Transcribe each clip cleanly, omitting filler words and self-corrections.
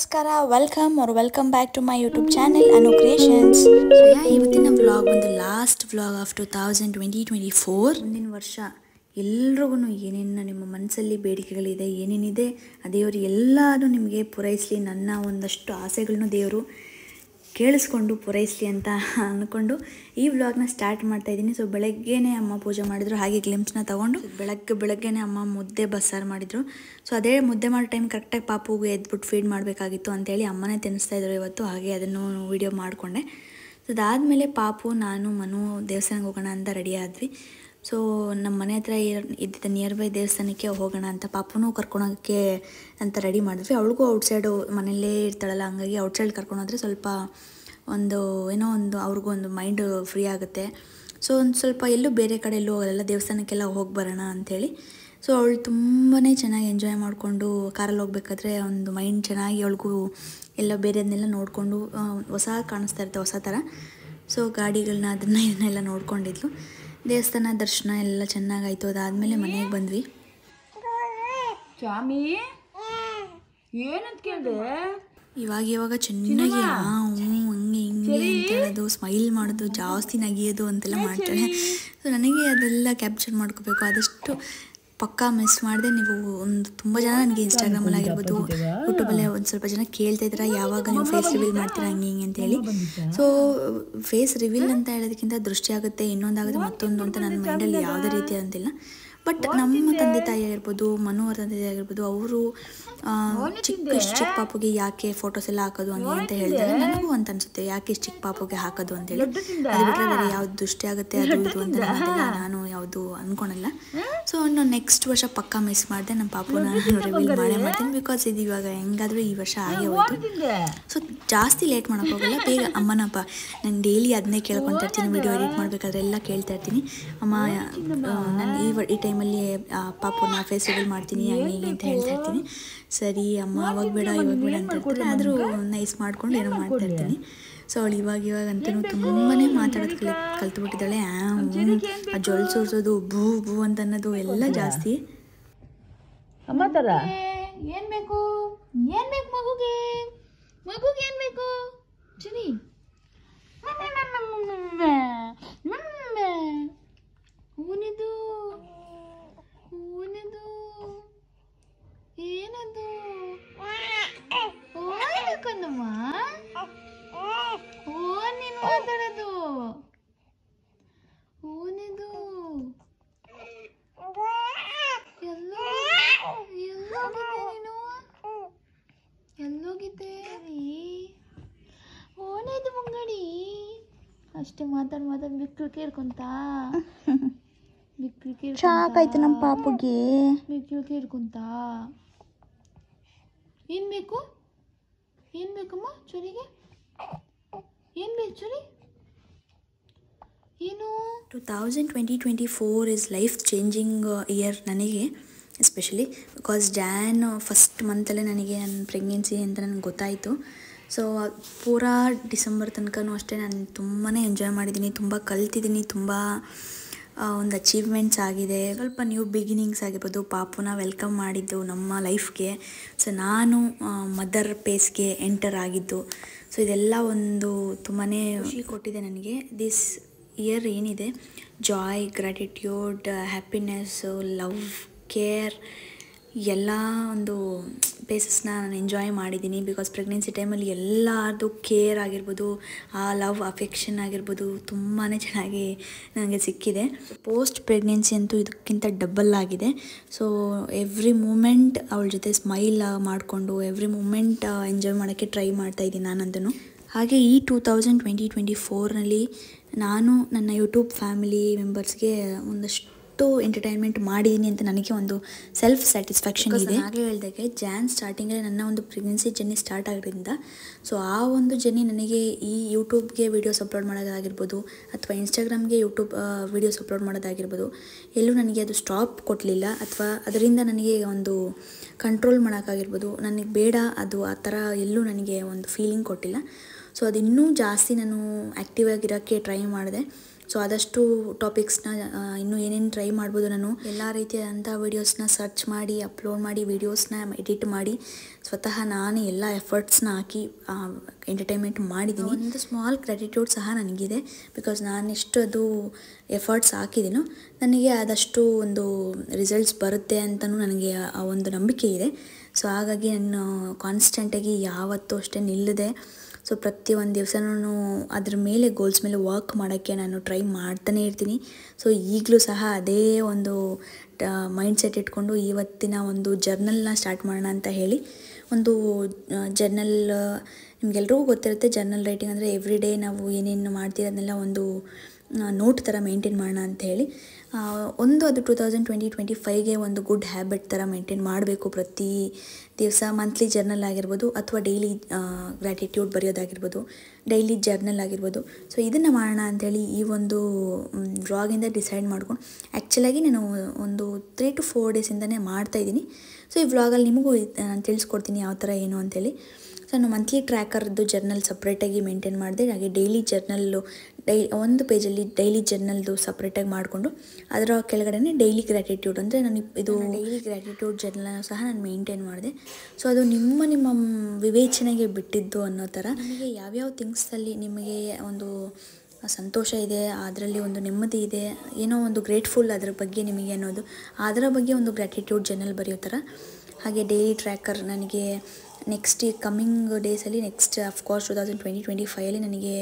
ನಮಸ್ಕಾರ, welcome back to my YouTube channel Anu creations. ಇವತ್ತಿನ vlog ಒಂದು ಲಾಸ್ಟ್ ವ್ಲಾಗ್ ಆಫ್ 2024. ಮುಂದಿನ ವರ್ಷ ಎಲ್ರಿಗೂ ಏನೇನು ನಿಮ್ಮ ಮನಸ್ಸಲ್ಲಿ ಬೇಡಿಕೆಗಳಿದೆ, ಏನೇನಿದೆ ಆ ದೇವರು ಎಲ್ಲನೂ ನಿಮಗೆ ಪೂರೈಸಲಿ, ನನ್ನ ಒಂದಷ್ಟು ಆಸೆಗಳನ್ನು ದೇವರು ಕೇಳಿಸ್ಕೊಂಡು ಪೂರೈಸಲಿ ಅಂತ ಅಂದ್ಕೊಂಡು ಈ ವ್ಲಾಗ್ನ ಸ್ಟಾರ್ಟ್ ಮಾಡ್ತಾಯಿದ್ದೀನಿ. ಸೊ ಬೆಳಗ್ಗೆನೇ ಅಮ್ಮ ಪೂಜೆ ಮಾಡಿದ್ರು, ಹಾಗೆ ಗ್ಲಿಮ್ಸ್ನ ತೊಗೊಂಡು ಬೆಳಗ್ಗೆನೇ ಅಮ್ಮ ಮುದ್ದೆ ಬಸ್ಸಾರು ಮಾಡಿದರು. ಸೊ ಅದೇ ಮುದ್ದೆ ಮಾಡೋ ಟೈಮ್ ಕರೆಕ್ಟಾಗಿ ಪಾಪುಗೆ ಎದ್ಬಿಟ್ಟು ಫೀಡ್ ಮಾಡಬೇಕಾಗಿತ್ತು ಅಂತೇಳಿ ಅಮ್ಮನೇ ತಿನ್ನಿಸ್ತಾಯಿದ್ರು ಇವತ್ತು. ಹಾಗೆ ಅದನ್ನು ವೀಡಿಯೋ ಮಾಡಿಕೊಂಡೆ. ಸೊ ಅದಾದಮೇಲೆ ಪಾಪು, ನಾನು, ಮನು ದೇವಸ್ಥಾನಕ್ಕೆ ಹೋಗೋಣ ಅಂತ ರೆಡಿ ಆದ್ವಿ. ಸೊ ನಮ್ಮ ಮನೆ ಹತ್ರ ಇದ್ದಿದ್ದ ನಿಯರ್ ಬೈ ದೇವಸ್ಥಾನಕ್ಕೆ ಹೋಗೋಣ ಅಂತ ಪಾಪುನೂ ಕರ್ಕೊಳೋಕ್ಕೆ ಅಂತ ರೆಡಿ ಮಾಡಿದ್ವಿ. ಅವಳಿಗೂ ಔಟ್ಸೈಡು ಮನೆಯಲ್ಲೇ ಇರ್ತಾಳಲ್ಲ, ಹಂಗಾಗಿ ಔಟ್ಸೈಡ್ ಕರ್ಕೊಂಡೋದ್ರೆ ಸ್ವಲ್ಪ ಒಂದು ಅವ್ರಿಗೂ ಒಂದು ಮೈಂಡ್ ಫ್ರೀ ಆಗುತ್ತೆ. ಸೊ ಒಂದು ಸ್ವಲ್ಪ ಎಲ್ಲೂ ಬೇರೆ ಕಡೆ ಎಲ್ಲೂ ಹೋಗಲ್ಲ, ದೇವಸ್ಥಾನಕ್ಕೆಲ್ಲ ಹೋಗಿ ಬರೋಣ ಅಂಥೇಳಿ. ಸೊ ಅವಳು ತುಂಬಾ ಚೆನ್ನಾಗಿ ಎಂಜಾಯ್ ಮಾಡಿಕೊಂಡು ಕಾರಲ್ಲಿ ಹೋಗ್ಬೇಕಾದ್ರೆ ಒಂದು ಮೈಂಡ್ ಚೆನ್ನಾಗಿ ಅವಳಿಗೂ ಎಲ್ಲ ಬೇರೆಯದನ್ನೆಲ್ಲ ನೋಡಿಕೊಂಡು ಹೊಸ ಕಾಣಿಸ್ತಾ ಇರುತ್ತೆ, ಹೊಸ ಥರ. ಸೊ ಗಾಡಿಗಳನ್ನ ಇದನ್ನೆಲ್ಲ ನೋಡ್ಕೊಂಡಿದ್ಲು. ದೇವಸ್ಥಾನ ದರ್ಶನ ಎಲ್ಲ ಚೆನ್ನಾಗಾಯಿತು. ಅದಾದಮೇಲೆ ಮನೆಗೆ ಬಂದ್ವಿ. ಚಾಮಿ ಏನಂತ ಕೇಳಿದೆ? ಇವಾಗ ಚೆನ್ನಾಗಿ ಹಂಗೆ ಹಿಂಗೆ ಅಂತ ಹೇಳೋದು, ಸ್ಮೈಲ್ ಮಾಡೋದು, ಜಾಸ್ತಿ ನಗಿಯೋದು ಅಂತೆಲ್ಲ ಮಾಡ್ತಾಳೆ. ಸೊ ನನಗೆ ಅದೆಲ್ಲ ಕ್ಯಾಪ್ಚರ್ ಮಾಡ್ಕೋಬೇಕು, ಆದಷ್ಟು ಪಕ್ಕಾ ಮಿಸ್ ಮಾಡಿದೆ. ನೀವು ತುಂಬ ಜನ ನನಗೆ ಇನ್ಸ್ಟಾಗ್ರಾಮಲ್ಲಿ ಆಗಿರ್ಬೋದು, ಯೂಟ್ಯೂಬಲ್ಲೇ ಒಂದು ಸ್ವಲ್ಪ ಜನ ಕೇಳ್ತಾ ಇದ್ದೀರಾ, ಯಾವಾಗ ನೀವು ಫೇಸ್ ರಿವೀಲ್ ಮಾಡ್ತೀರಾ ಹಿಂಗೆ ಅಂತೇಳಿ. ಸೊ ಫೇಸ್ ರಿವೀಲ್ ಅಂತ ಹೇಳೋದಕ್ಕಿಂತ ದೃಷ್ಟಿ ಆಗುತ್ತೆ, ಇನ್ನೊಂದಾಗುತ್ತೆ, ಮತ್ತೊಂದು ಅಂತ ನನ್ನ ಮೈಂಡಲ್ಲಿ ಯಾವುದೇ ರೀತಿ ಅಂತಿಲ್ಲ. ಬಟ್ ನಮ್ಮ ತಂದೆ ತಾಯಿ ಆಗಿರ್ಬೋದು, ಮನು ಅವ್ರ ತಂದೆ ತಾಯಿ ಆಗಿರ್ಬೋದು, ಅವರು ಚಿಕ್ಕ ಪಾಪುಗೆ ಯಾಕೆ ಫೋಟೋಸ್ ಎಲ್ಲ ಹಾಕೋದು ಹಂಗೆ ಅಂತ ಹೇಳಿದಾಗ ನನಗೂ ಅಂತ ಅನ್ಸುತ್ತೆ, ಯಾಕೆ ಚಿಕ್ಕ ಪಾಪುಗೆ ಹಾಕೋದು ಅಂತೇಳಿ. ಅದು ಬಿಟ್ಟರೆ ಬೇರೆ ಯಾವ್ದು ದೃಷ್ಟಿ ಆಗುತ್ತೆ ಅದು ಇದು ಅಂತ ನಾನು ಯಾವುದು ಅಂದ್ಕೊಳಲ್ಲ. ಸೊ ನಾನು ನೆಕ್ಸ್ಟ್ ವರ್ಷ ಪಕ್ಕ ಮಿಸ್ ಮಾಡಿದೆ, ನಮ್ಮ ಪಾಪುನ ರಿವೀಲ್ ಮಾಡೇ ಮಾಡ್ತೀನಿ. ಬಿಕಾಸ್ ಇದು ಇವಾಗ ಹೆಂಗಾದರೂ ಈ ವರ್ಷ ಆಗೇ ಹೋಯ್ತು. ಸೊ ಜಾಸ್ತಿ ಲೇಟ್ ಮಾಡೋಕೆ ಹೋಗಲ್ಲ, ಬೇಗ ಅಮ್ಮನಪ್ಪ ನಾನು ಡೈಲಿ ಅದನ್ನೇ ಕೇಳ್ಕೊತಾ ಇರ್ತೀನಿ. ವಿಡಿಯೋ ಎಡಿಟ್ ಮಾಡಬೇಕಾದ್ರೆ ಎಲ್ಲ ಕೇಳ್ತಾ ಇರ್ತೀನಿ, ಅಮ್ಮ ನಾನು ಈ ಟೈಮಲ್ಲಿ ಪಾಪುನ ಫೇಸ್ ರಿವೀಲ್ ಮಾಡ್ತೀನಿ ಹಂಗೆ ಅಂತ ಹೇಳ್ತಾ ಇರ್ತೀನಿ. ಸರಿ ಅಮ್ಮ ಅವಾಗ ಬೇಡ ಇವಾಗ ಬೇಡ ಅಂತ ಇರ್ತಾರೆ, ಆದರೂ ನೈಸ್ ಮಾಡ್ಕೊಂಡು ಏನೋ ಮಾಡ್ತಾ ಇರ್ತೀನಿ. ಸೊ ಅವಳು ಇವಾಗಂತೂ ತುಂಬಾ ಮಾತಾಡೋದು ಕಲ್ತ್ಬಿಟ್ಟಿದ್ದಾಳೆ. ಆ ಜೊಲ್ ಸೋರ್ಸೋದು, ಭೂ ಭೂ ಅಂತ ಅನ್ನೋದು ಎಲ್ಲ ಜಾಸ್ತಿ. ಅಮ್ಮ ತರ ಏನ್ ಬೇಕು ಮಗುಗೆ ಏನ್ ಬೇಕು? ಚುನಿ ಹೂನಿದು ಏನದು? ಕಣ್ಣಮ್ಮ ನೀನು ಮಾತಾಡೋದು ಹೂನಿದು ಎಲ್ಲೋಗಿದ್ದೆ ಓನೇದು ಮುಂಗಡಿ ಅಷ್ಟೇ ಮಾತಾಡ್ ಬಿಕ್ಕು ಕೇಳ್ಕೊಂತ ಸಾಕಾಯ್ತು ನಮ್ಮ ಪಾಪುಗೆ. ಬಿಕ್ಕು ಕೇಳ್ಕೊಂತ ಏನ್ ಬೇಕಮ್ಮ ಚುರಿಗೆ? ಏನ್ ಬೇಕು ಚುರಿ? ಏನು 2024 ಇಸ್ ಲೈಫ್ ಚೇಂಜಿಂಗ್ ಇಯರ್ ನನಗೆ, ಎಸ್ಪೆಷಲಿ ಬಿಕಾಸ್ ಜಾನ್ ಫಸ್ಟ್ ಮಂತಲ್ಲೇ ನನಗೆ ನನ್ನ ಪ್ರೆಗ್ನೆನ್ಸಿ ಅಂತ ನನಗೆ ಗೊತ್ತಾಯಿತು. ಸೊ ಪೂರಾ ಡಿಸೆಂಬರ್ ತನಕನೂ ಅಷ್ಟೇ ನಾನು ತುಂಬಾ ಎಂಜಾಯ್ ಮಾಡಿದ್ದೀನಿ, ತುಂಬ ಕಲ್ತಿದ್ದೀನಿ, ತುಂಬ ಒಂದು ಅಚೀವ್ಮೆಂಟ್ಸ್ ಆಗಿದೆ. ಸ್ವಲ್ಪ ನ್ಯೂ ಬಿಗಿನಿಂಗ್ಸ್ ಆಗಿರ್ಬೋದು, ಪಾಪುನ ವೆಲ್ಕಮ್ ಮಾಡಿದ್ದು ನಮ್ಮ ಲೈಫ್ಗೆ. ಸೊ ನಾನು ಮದರ್ ಪೇಸ್ಗೆ ಎಂಟರ್ ಆಗಿದ್ದು, ಸೊ ಇದೆಲ್ಲ ಒಂದು ತುಂಬಾ ಖುಷಿ ಕೊಟ್ಟಿದೆ ನನಗೆ. ದಿಸ್ ಇಯರ್ ಏನಿದೆ, Joy, gratitude, happiness, love, care ಎಲ್ಲ ಒಂದು ಬೇಸಸ್ನ ನಾನು ಎಂಜಾಯ್ ಮಾಡಿದ್ದೀನಿ. ಬಿಕಾಸ್ ಪ್ರೆಗ್ನೆನ್ಸಿ ಟೈಮಲ್ಲಿ ಎಲ್ಲರದು ಕೇರ್ ಆಗಿರ್ಬೋದು, ಆ ಲವ್ ಅಫೆಕ್ಷನ್ ಆಗಿರ್ಬೋದು ತುಂಬಾ ಚೆನ್ನಾಗಿ ನನಗೆ ಸಿಕ್ಕಿದೆ. ಪೋಸ್ಟ್ ಪ್ರೆಗ್ನೆನ್ಸಿ ಅಂತೂ ಇದಕ್ಕಿಂತ ಡಬಲ್ ಆಗಿದೆ. ಸೊ ಎವ್ರಿ ಮೂಮೆಂಟ್ ಅವಳ ಜೊತೆ ಸ್ಮೈಲ್ ಮಾಡಿಕೊಂಡು ಎವ್ರಿ ಮೂಮೆಂಟ್ ಎಂಜಾಯ್ ಮಾಡೋಕ್ಕೆ ಟ್ರೈ ಮಾಡ್ತಾಯಿದ್ದೀನಿ ನಾನಂತೂ. ಹಾಗೆ ಈ 2024ನಲ್ಲಿ ನಾನು ನನ್ನ ಯೂಟ್ಯೂಬ್ ಫ್ಯಾಮಿಲಿ ಮೆಂಬರ್ಸ್ಗೆ ಒಂದಷ್ಟು ಎಂಟರ್ಟೈನ್ಮೆಂಟ್ ಮಾಡಿದ್ದೀನಿ ಅಂತ ನನಗೆ ಒಂದು ಸೆಲ್ಫ್ ಸ್ಯಾಟಿಸ್ಫ್ಯಾಕ್ಷನ್ ಇದೆ. ಹಾಗೆ ಹೇಳಿದಾಗೆ ಜಾನ್ ಸ್ಟಾರ್ಟಿಂಗಲ್ಲಿ ನನ್ನ ಒಂದು ಪ್ರೆಗ್ನೆನ್ಸಿ ಜರ್ನಿ ಸ್ಟಾರ್ಟ್ ಆಗೋದ್ರಿಂದ, ಸೊ ಆ ಒಂದು ಜರ್ನಿ ನನಗೆ ಈ ಯೂಟ್ಯೂಬ್ಗೆ ವೀಡಿಯೋಸ್ ಅಪ್ಲೋಡ್ ಮಾಡೋದಾಗಿರ್ಬೋದು, ಅಥವಾ ಇನ್ಸ್ಟಾಗ್ರಾಮ್ಗೆ ಯೂಟ್ಯೂಬ್ ವೀಡಿಯೋಸ್ ಅಪ್ಲೋಡ್ ಮಾಡೋದಾಗಿರ್ಬೋದು, ಎಲ್ಲೂ ನನಗೆ ಅದು ಸ್ಟಾಪ್ ಕೊಡಲಿಲ್ಲ, ಅಥವಾ ಅದರಿಂದ ನನಗೆ ಒಂದು ಕಂಟ್ರೋಲ್ ಮಾಡೋಕ್ಕಾಗಿರ್ಬೋದು, ನನಗೆ ಬೇಡ ಅದು ಆ ಥರ ಎಲ್ಲೂ ನನಗೆ ಒಂದು ಫೀಲಿಂಗ್ ಕೊಟ್ಟಿಲ್ಲ. ಸೊ ಅದು ಇನ್ನೂ ಜಾಸ್ತಿ ನಾನು ಆ್ಯಕ್ಟಿವ್ ಆಗಿರೋಕ್ಕೆ ಟ್ರೈ ಮಾಡಿದೆ. ಸೊ ಆದಷ್ಟು ಟಾಪಿಕ್ಸ್ನ ಇನ್ನೂ ಏನೇನು ಟ್ರೈ ಮಾಡ್ಬೋದು, ನಾನು ಎಲ್ಲ ರೀತಿಯಾದಂಥ ವೀಡಿಯೋಸ್ನ ಸರ್ಚ್ ಮಾಡಿ ಅಪ್ಲೋಡ್ ಮಾಡಿ ವೀಡಿಯೋಸ್ನ ಎಡಿಟ್ ಮಾಡಿ ಸ್ವತಃ ನಾನು ಎಲ್ಲ ಎಫರ್ಟ್ಸ್ನ ಹಾಕಿ ಎಂಟರ್ಟೈನ್ಮೆಂಟ್ ಮಾಡಿದ್ದೀನಿ. ಒಂದು ಸ್ಮಾಲ್ ಗ್ರ್ಯಾಟಿಟ್ಯೂಡ್ ಸಹ ನನಗಿದೆ, ಬಿಕಾಸ್ ನಾನೆಷ್ಟು ಅದು ಎಫರ್ಟ್ಸ್ ಹಾಕಿದ್ದೀನೋ ನನಗೆ ಆದಷ್ಟು ಒಂದು ರಿಸಲ್ಟ್ಸ್ ಬರುತ್ತೆ ಅಂತಲೂ ನನಗೆ ಆ ಒಂದು ನಂಬಿಕೆ ಇದೆ. ಸೊ ಹಾಗಾಗಿ ನಾನು ಕಾನ್ಸ್ಟೆಂಟಾಗಿ ಯಾವತ್ತೂ ಅಷ್ಟೇ ನಿಲ್ಲದೆ, ಸೊ ಪ್ರತಿಯೊಂದು ದಿವಸನೂ ಅದ್ರ ಮೇಲೆ ಗೋಲ್ಸ್ ಮೇಲೆ ವರ್ಕ್ ಮಾಡೋಕ್ಕೆ ನಾನು ಟ್ರೈ ಮಾಡ್ತಾನೇ ಇರ್ತೀನಿ. ಸೊ ಈಗಲೂ ಸಹ ಅದೇ ಒಂದು ಮೈಂಡ್ಸೆಟ್ ಇಟ್ಕೊಂಡು ಇವತ್ತಿನ ಒಂದು ಜರ್ನಲ್ನ ಸ್ಟಾರ್ಟ್ ಮಾಡೋಣ ಅಂತ ಹೇಳಿ ಒಂದು ಜರ್ನಲ್, ನಿಮಗೆಲ್ರಿಗೂ ಗೊತ್ತಿರುತ್ತೆ ಜರ್ನಲ್ ರೈಟಿಂಗ್ ಅಂದರೆ ಎವ್ರಿ ಡೇ ನಾವು ಏನೇನು ಮಾಡ್ತೀವಿ ಅದನ್ನೆಲ್ಲ ಒಂದು ನೋಟ್ ಥರ ಮೇಂಟೈನ್ ಮಾಡೋಣ ಅಂತ ಹೇಳಿ ಅದು 2025ಗೆ ಒಂದು ಗುಡ್ ಹ್ಯಾಬಿಟ್ ಥರ ಮೇಂಟೈನ್ ಮಾಡಬೇಕು. ಪ್ರತಿ ದಿವಸ ಮಂತ್ಲಿ ಜರ್ನಲ್ ಆಗಿರ್ಬೋದು ಅಥವಾ ಡೈಲಿ ಗ್ರ್ಯಾಟಿಟ್ಯೂಡ್ ಬರೆಯೋದಾಗಿರ್ಬೋದು, ಡೈಲಿ ಜರ್ನಲ್ ಆಗಿರ್ಬೋದು. ಸೊ ಇದನ್ನು ಮಾಡೋಣ ಅಂಥೇಳಿ ಈ ಒಂದು ವ್ಲಾಗಿಂದ ಡಿಸೈಡ್ ಮಾಡ್ಕೊಂಡು ಆ್ಯಕ್ಚುಲಾಗಿ ನಾನು ಒಂದು 3 to 4 ಡೇಸಿಂದನೇ ಮಾಡ್ತಾಯಿದ್ದೀನಿ. ಸೊ ಈ ವ್ಲಾಗಲ್ಲಿ ನಿಮಗೂ ನಾನು ತಿಳಿಸ್ಕೊಡ್ತೀನಿ ಯಾವ ಥರ ಏನು ಅಂಥೇಳಿ. ಸೊ ನಾನು ಮಂತ್ಲಿ ಟ್ರ್ಯಾಕರ್ದು ಜರ್ನಲ್ ಸಪ್ರೇಟಾಗಿ ಮೇಂಟೈನ್ ಮಾಡಿದೆ, ಹಾಗೆ ಡೈಲಿ ಜರ್ನಲ್ಲು ಒಂದು ಪೇಜಲ್ಲಿ ಡೈಲಿ ಜರ್ನಲ್ದು ಸಪ್ರೇಟಾಗಿ ಮಾಡಿಕೊಂಡು ಅದರ ಕೆಳಗಡೆ ಡೈಲಿ ಗ್ರ್ಯಾಟಿಟ್ಯೂಡ್ ಅಂದರೆ ನಾನು ಇದು ಡೈಲಿ ಗ್ರ್ಯಾಟಿಟ್ಯೂಡ್ ಜರ್ನಲನ್ನು ಸಹ ನಾನು ಮೇಂಟೈನ್ ಮಾಡಿದೆ. ಸೊ ಅದು ನಿಮ್ಮ ವಿವೇಚನೆಗೆ ಬಿಟ್ಟಿದ್ದು ಅನ್ನೋ ಥರ. ನಿಮಗೆ ಯಾವ್ಯಾವ ಥಿಂಗ್ಸಲ್ಲಿ ನಿಮಗೆ ಒಂದು ಸಂತೋಷ ಇದೆ, ಅದರಲ್ಲಿ ಒಂದು ನೆಮ್ಮದಿ ಇದೆ, ಏನೋ ಒಂದು ಗ್ರೇಟ್ಫುಲ್ ಅದ್ರ ಬಗ್ಗೆ ನಿಮಗೆ ಅನ್ನೋದು, ಅದರ ಬಗ್ಗೆ ಒಂದು ಗ್ರ್ಯಾಟಿಟ್ಯೂಡ್ ಜರ್ನಲ್ ಬರೆಯೋ ಥರ. ಹಾಗೆ ಡೈಲಿ ಟ್ರ್ಯಾಕರ್ ನನಗೆ ನೆಕ್ಸ್ಟ್ ಈ ಕಮ್ಮಿಂಗ್ ಡೇಸಲ್ಲಿ ನೆಕ್ಸ್ಟ್ ಅಫ್ಕೋರ್ಸ್ 2025 ನನಗೆ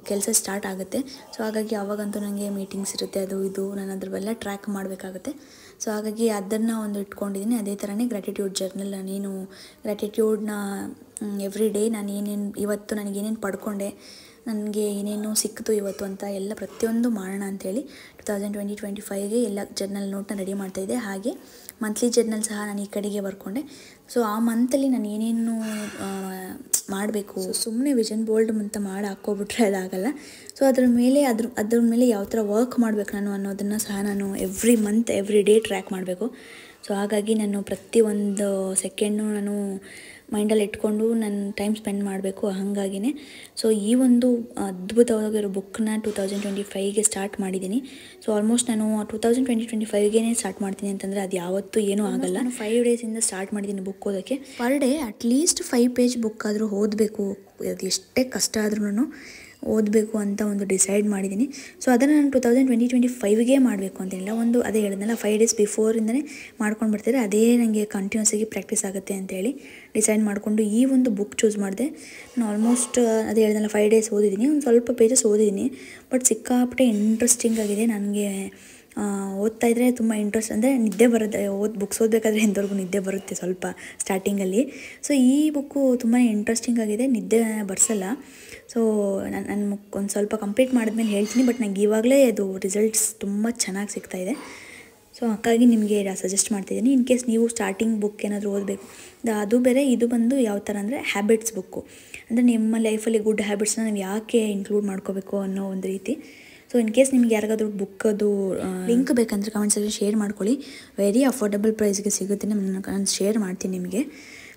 ಕೆಲಸ ಸ್ಟಾರ್ಟ್ ಆಗುತ್ತೆ. ಸೊ ಹಾಗಾಗಿ ಆವಾಗಂತೂ ನನಗೆ ಮೀಟಿಂಗ್ಸ್ ಇರುತ್ತೆ, ಅದು ಇದು ನಾನು ಅದ್ರವೆಲ್ಲ ಟ್ರ್ಯಾಕ್ ಮಾಡಬೇಕಾಗುತ್ತೆ. ಸೊ ಹಾಗಾಗಿ ಅದನ್ನು ಒಂದು ಇಟ್ಕೊಂಡಿದ್ದೀನಿ. ಅದೇ ಥರನೇ ಗ್ರ್ಯಾಟಿಟ್ಯೂಡ್ ಜರ್ನಲ್, ನಾನೇನು ಗ್ರ್ಯಾಟಿಟ್ಯೂಡ್ನ ಎವ್ರಿ ಡೇ ನಾನು ಇವತ್ತು ನನಗೇನೇನು ಪಡ್ಕೊಂಡೆ, ನನಗೆ ಏನೇನು ಸಿಕ್ತು ಇವತ್ತು ಅಂತ ಎಲ್ಲ ಪ್ರತಿಯೊಂದು ಮಾಡೋಣ ಅಂಥೇಳಿ 2025ಗೆ ಎಲ್ಲ ಜರ್ನಲ್ ನೋಟ್ನ ರೆಡಿ ಮಾಡ್ತಾಯಿದ್ದೆ. ಹಾಗೆ ಮಂತ್ಲಿ ಜರ್ನಲ್ ಸಹ ನಾನು ಈ ಕಡೆಗೆ ಬರ್ಕೊಂಡೆ. ಸೊ ಆ ಮಂತಲ್ಲಿ ನಾನು ಏನೇನು ಮಾಡಬೇಕು, ಸುಮ್ಮನೆ ವಿಷನ್ ಬೋಲ್ಡ್ ಅಂತ ಮಾಡಿ ಹಾಕ್ಕೊಬಿಟ್ರೆ ಅದಾಗಲ್ಲ. ಸೊ ಅದ್ರ ಮೇಲೆ ಯಾವ ಥರ ವರ್ಕ್ ಮಾಡಬೇಕು ನಾನು ಅನ್ನೋದನ್ನು ಸಹ ನಾನು every month every day track ಮಾಡಬೇಕು. ಸೊ ಹಾಗಾಗಿ ನಾನು ಪ್ರತಿಯೊಂದು ಸೆಕೆಂಡು ನಾನು ಮೈಂಡಲ್ಲಿ ಇಟ್ಕೊಂಡು ನಾನು ಟೈಮ್ ಸ್ಪೆಂಡ್ ಮಾಡಬೇಕು. ಹಾಗಾಗಿನೇ ಸೊ ಈ ಒಂದು ಅದ್ಭುತವಾಗಿರೋ ಬುಕ್ನ 2025ಗೆ ಸ್ಟಾರ್ಟ್ ಮಾಡಿದ್ದೀನಿ. ಸೊ ಆಲ್ಮೋಸ್ಟ್ ನಾನು 2025ಗೆ ಸ್ಟಾರ್ಟ್ ಮಾಡ್ತೀನಿ ಅಂತಂದರೆ ಅದು ಯಾವತ್ತೂ ಏನೂ ಆಗಲ್ಲ. ನಾನು 5 ಡೇಸಿಂದ ಸ್ಟಾರ್ಟ್ ಮಾಡಿದ್ದೀನಿ ಬುಕ್ ಓದೋಕ್ಕೆ. Per day at least 5 page book ಆದರೂ ಓದಬೇಕು, ಅದು ಎಷ್ಟೇ ಕಷ್ಟ ಆದ್ರೂ ಓದಬೇಕು ಅಂತ ಒಂದು ಡಿಸೈಡ್ ಮಾಡಿದ್ದೀನಿ. ಸೊ ಅದನ್ನು ನಾನು 2025ಗೆ ಮಾಡಬೇಕು ಅಂತೇನಿಲ್ಲ, ಒಂದು ಅದೇ ಹೇಳಿದ್ನಲ್ಲ 5 ಡೇಸ್ ಬಿಫೋರಿಂದನೇ ಮಾಡ್ಕೊಂಡು ಬರ್ತಾರೆ, ಅದೇ ನನಗೆ ಕಂಟಿನ್ಯೂಸ್ ಆಗಿ ಪ್ರಾಕ್ಟೀಸ್ ಆಗುತ್ತೆ ಅಂತೇಳಿ ಡಿಸೈಡ್ ಮಾಡಿಕೊಂಡು ಈ ಒಂದು ಬುಕ್ ಚೂಸ್ ಮಾಡಿದೆ. ನಾನು ಆಲ್ಮೋಸ್ಟ್ ಅದೇ ಹೇಳಿದ್ನಲ್ಲ 5 ಡೇಸ್ ಓದಿದ್ದೀನಿ, ಒಂದು ಸ್ವಲ್ಪ ಪೇಜಸ್ ಓದಿದ್ದೀನಿ, ಬಟ್ ಸಿಕ್ಕಾಪಟ್ಟೆ ಇಂಟ್ರೆಸ್ಟಿಂಗ್ ಆಗಿದೆ. ನನಗೆ ಓದ್ತಾಯಿದ್ರೆ ತುಂಬ ಇಂಟ್ರೆಸ್ಟ್, ಅಂದರೆ ನಿದ್ದೆ ಬರುತ್ತೆ, ಬುಕ್ಸ್ ಓದಬೇಕಾದ್ರೆ ಎಂಥವ್ರಿಗೂ ನಿದ್ದೆ ಬರುತ್ತೆ ಸ್ವಲ್ಪ ಸ್ಟಾರ್ಟಿಂಗಲ್ಲಿ. ಸೊ ಈ ಬುಕ್ಕು ತುಂಬಾ ಇಂಟ್ರೆಸ್ಟಿಂಗ್ ಆಗಿದೆ, ನಿದ್ದೆ ಬರ್ಸಲ್ಲ. ಸೊ ನಾನು ಒಂದು ಸ್ವಲ್ಪ ಕಂಪ್ಲೀಟ್ ಮಾಡಿದ್ಮೇಲೆ ಹೇಳ್ತೀನಿ, ಬಟ್ ನನಗೆ ಇವಾಗಲೇ ಅದು ರಿಸಲ್ಟ್ಸ್ ತುಂಬ ಚೆನ್ನಾಗಿ ಸಿಗ್ತಾಯಿದೆ. ಸೊ ಹಾಗಾಗಿ ನಿಮಗೆ ಸಜೆಸ್ಟ್ ಮಾಡ್ತಿದ್ದೀನಿ. ಇನ್ ಕೇಸ್ ನೀವು ಸ್ಟಾರ್ಟಿಂಗ್ ಬುಕ್ ಏನಾದರೂ ಓದಬೇಕು, ಅದು ಬೇರೆ, ಇದು ಬಂದು ಯಾವ ಥರ ಅಂದರೆ ಹ್ಯಾಬಿಟ್ಸ್ ಬುಕ್ಕು, ಅಂದರೆ ನಿಮ್ಮ ಲೈಫಲ್ಲಿ ಗುಡ್ ಹ್ಯಾಬಿಟ್ಸ್ನ ನೀವು ಯಾಕೆ ಇನ್ಕ್ಲೂಡ್ ಮಾಡ್ಕೋಬೇಕು ಅನ್ನೋ ಒಂದು ರೀತಿ. ಸೊ ಇನ್ ಕೇಸ್ ನಿಮ್ಗೆ ಯಾರಿಗಾದ್ರೂ ಬುಕ್ಕದು ಲಿಂಕ್ ಬೇಕಂದರೆ ಕಮೆಂಟ್ಸಲ್ಲಿ ಶೇರ್ ಮಾಡ್ಕೊಳ್ಳಿ, ವೆರಿ ಅಫೋರ್ಡಬಲ್ ಪ್ರೈಸ್ಗೆ ಸಿಗುತ್ತೆ, ನಾನು ಶೇರ್ ಮಾಡ್ತೀನಿ ನಿಮಗೆ.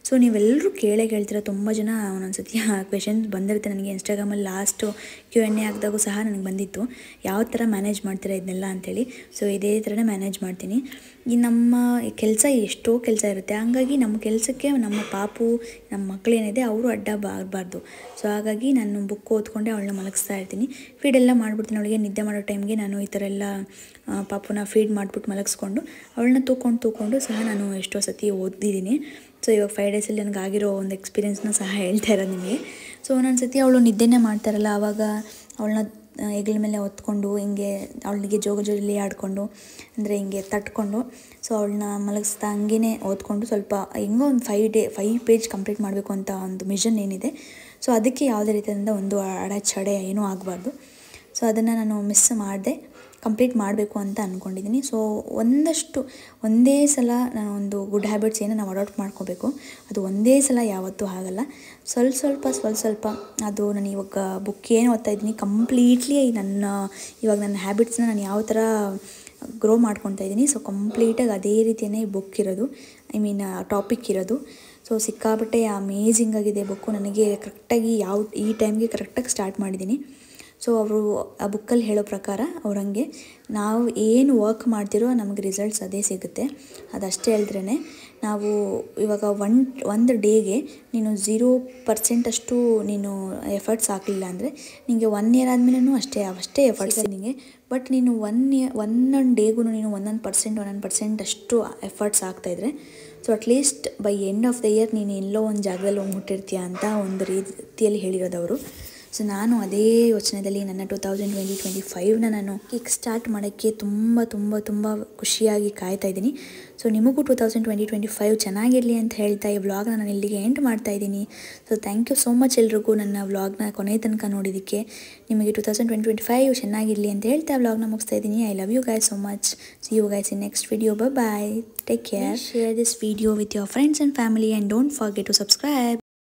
ಸೊ ನೀವೆಲ್ಲರೂ ಕೇಳ್ತೀರ, ತುಂಬ ಜನ ಒಂದೊಂದು ಸತಿ ಕ್ವೆಶನ್ ಬಂದಿರುತ್ತೆ ನನಗೆ ಇನ್ಸ್ಟಾಗ್ರಾಮಲ್ಲಿ. ಲಾಸ್ಟು Q&A ಹಾಕಿದಾಗೂ ಸಹ ನನಗೆ ಬಂದಿತ್ತು, ಯಾವ ಥರ ಮ್ಯಾನೇಜ್ ಮಾಡ್ತೀರಾ ಇದನ್ನೆಲ್ಲ ಅಂಥೇಳಿ. ಸೊ ಇದೇ ಥರನೇ ಮ್ಯಾನೇಜ್ ಮಾಡ್ತೀನಿ. ಈ ನಮ್ಮ ಕೆಲಸ ಎಷ್ಟೋ ಕೆಲಸ ಇರುತ್ತೆ, ಹಂಗಾಗಿ ನಮ್ಮ ಕೆಲಸಕ್ಕೆ ನಮ್ಮ ಪಾಪು ನಮ್ಮ ಮಕ್ಕಳೇನಿದೆ ಅವರು ಅಡ್ಡ ಬರಬಾರ್ದು. ಸೊ ಹಾಗಾಗಿ ನಾನು ಬುಕ್ ಓದ್ಕೊಂಡೆ ಅವಳನ್ನ ಮಲಗಿಸ್ತಾ ಇರ್ತೀನಿ, ಫೀಡೆಲ್ಲ ಮಾಡಿಬಿಡ್ತೀನಿ. ಅವಳಿಗೆ ನಿದ್ದೆ ಮಾಡೋ ಟೈಮ್ಗೆ ನಾನು ಈ ಥರ ಎಲ್ಲ ಪಾಪುನ ಫೀಡ್ ಮಾಡಿಬಿಟ್ಟು ಮಲಗಿಸ್ಕೊಂಡು ಅವಳನ್ನ ತೂಕೊಂಡು ಸಹ ನಾನು ಎಷ್ಟೋ ಸತಿ ಓದಿದ್ದೀನಿ. ಸೊ ಇವಾಗ 5 ಡೇಸಲ್ಲಿ ನನಗಾಗಿರೋ ಒಂದು ಎಕ್ಸ್ಪೀರಿಯೆನ್ಸ್ನ ಸಹ ಹೇಳ್ತಾ ಇರೋದು ನಿಮಗೆ. ಸೊ ಒಂದೊಂದು ಸತಿ ಅವಳು ನಿದ್ದೆನೇ ಮಾಡ್ತಾರಲ್ಲ, ಆವಾಗ ಅವಳನ್ನ ಹೆಗಲ ಮೇಲೆ ಹೊತ್ಕೊಂಡು ಹಿಂಗೆ ಅವಳಿಗೆ ಜೋಗಜೋಲಿ ಆಡಿಕೊಂಡು, ಅಂದರೆ ಹಿಂಗೆ ತಟ್ಕೊಂಡು, ಸೊ ಅವಳನ್ನ ಮಲಗಿಸ್ತಾ ಹಂಗೇ ಓದ್ಕೊಂಡು ಸ್ವಲ್ಪ ಹೆಂಗೋ ಒಂದು 5 ಪೇಜ್ ಕಂಪ್ಲೀಟ್ ಮಾಡಬೇಕು ಅಂತ ಒಂದು ಮಿಷನ್ ಏನಿದೆ. ಸೊ ಅದಕ್ಕೆ ಯಾವುದೇ ರೀತಿಯಿಂದ ಒಂದು ಅಡೆಚಡೆ ಏನೂ ಆಗಬಾರ್ದು. ಸೊ ಅದನ್ನು ನಾನು ಮಿಸ್ ಮಾಡಿದೆ, ಕಂಪ್ಲೀಟ್ ಮಾಡಬೇಕು ಅಂತ ಅಂದ್ಕೊಂಡಿದ್ದೀನಿ. ಸೊ ಒಂದೇ ಸಲ ನಾನು ಒಂದು ಗುಡ್ ಹ್ಯಾಬಿಟ್ಸ್ ಏನೋ ನಾವು ಅಡಾಪ್ಟ್ ಮಾಡ್ಕೋಬೇಕು, ಅದು ಒಂದೇ ಸಲ ಯಾವತ್ತೂ ಆಗಲ್ಲ. ಸ್ವಲ್ಪ ಅದು ನಾನು ಇವಾಗ ಬುಕ್ ಏನು ಓದ್ತಾ ಇದ್ದೀನಿ ಕಂಪ್ಲೀಟ್ಲಿ ಇವಾಗ ನನ್ನ ಹ್ಯಾಬಿಟ್ಸ್ನ ನಾನು ಯಾವ ಥರ ಗ್ರೋ ಮಾಡ್ಕೊತಾ ಇದ್ದೀನಿ. ಸೊ ಕಂಪ್ಲೀಟಾಗಿ ಅದೇ ರೀತಿಯೇ ಬುಕ್ ಇರೋದು, ಟಾಪಿಕ್ ಇರೋದು. ಸೊ ಸಿಕ್ಕಾಪಟ್ಟೆ ಅಮೇಝಿಂಗ್ ಆಗಿದೆ ಬುಕ್ಕು. ನನಗೆ ಕರೆಕ್ಟಾಗಿ ಈ ಟೈಮ್ಗೆ ಕರೆಕ್ಟಾಗಿ ಸ್ಟಾರ್ಟ್ ಮಾಡಿದ್ದೀನಿ. ಸೊ ಅವರು ಆ ಬುಕ್ಕಲ್ಲಿ ಹೇಳೋ ಪ್ರಕಾರ ಅವ್ರಂಗೆ ನಾವು ಏನು ವರ್ಕ್ ಮಾಡ್ತಿರೋ ನಮಗೆ ರಿಸಲ್ಟ್ಸ್ ಅದೇ ಸಿಗುತ್ತೆ. ಅದಷ್ಟೇ ಹೇಳಿದ್ರೇ ನಾವು ಇವಾಗ ಒಂದು ಡೇಗೆ ನೀನು 0% ಅಷ್ಟು ನೀನು ಎಫರ್ಟ್ಸ್ ಹಾಕಲಿಲ್ಲ ಅಂದರೆ ನಿನಗೆ 1 ಇಯರ್ ಆದಮೇಲೂ ಅಷ್ಟೇ ಎಫರ್ಟ್ಸ್ ನಿನಗೆ. ಬಟ್ ನೀನು ಒಂದೊಂದು ಡೇಗೂ ನೀನು 1% ಅಷ್ಟು ಎಫರ್ಟ್ಸ್ ಹಾಕ್ತಾಯಿದ್ರೆ so at least by end of the year ನೀನು ಎಲ್ಲೋ ಒಂದು ಜಾಗದಲ್ಲಿ ಹೋಗಿ ಮುಟ್ಟಿರ್ತೀಯ ಅಂತ ಒಂದು ರೀತಿಯಲ್ಲಿ ಹೇಳಿರೋದವರು. ಸೊ ನಾನು ಅದೇ ಯೋಚನೆಯಲ್ಲಿ ನನ್ನ 2025ನ ನಾನು ಕಿಕ್ ಸ್ಟಾರ್ಟ್ ಮಾಡೋಕ್ಕೆ ತುಂಬ ಖುಷಿಯಾಗಿ ಕಾಯ್ತಾ ಇದ್ದೀನಿ. ಸೊ ನಿಮಗೂ 2025 ಚೆನ್ನಾಗಿರಲಿ ಅಂತ ಹೇಳ್ತಾ ಈ ವ್ಲಾಗ್ನ ನಾನು ಇಲ್ಲಿಗೆ ಎಂಡ್ ಮಾಡ್ತಾ ಇದ್ದೀನಿ. So thank you so much ಎಲ್ರಿಗೂ ನನ್ನ ವ್ಲಾಗ್ನ ಕೊನೆ ತನಕ ನೋಡಿದ್ದಕ್ಕೆ. ನಿಮಗೆ 2025 ಚೆನ್ನಾಗಿರಲಿ ಅಂತ ಹೇಳ್ತಾ ವ್ಲಾಗ್ನ ಮುಗಿಸ್ತಾ ಇದ್ದೀನಿ. I love you guys so much. See you guys in next video. Bye. Take care. Share this video with your friends and family and don't forget to subscribe.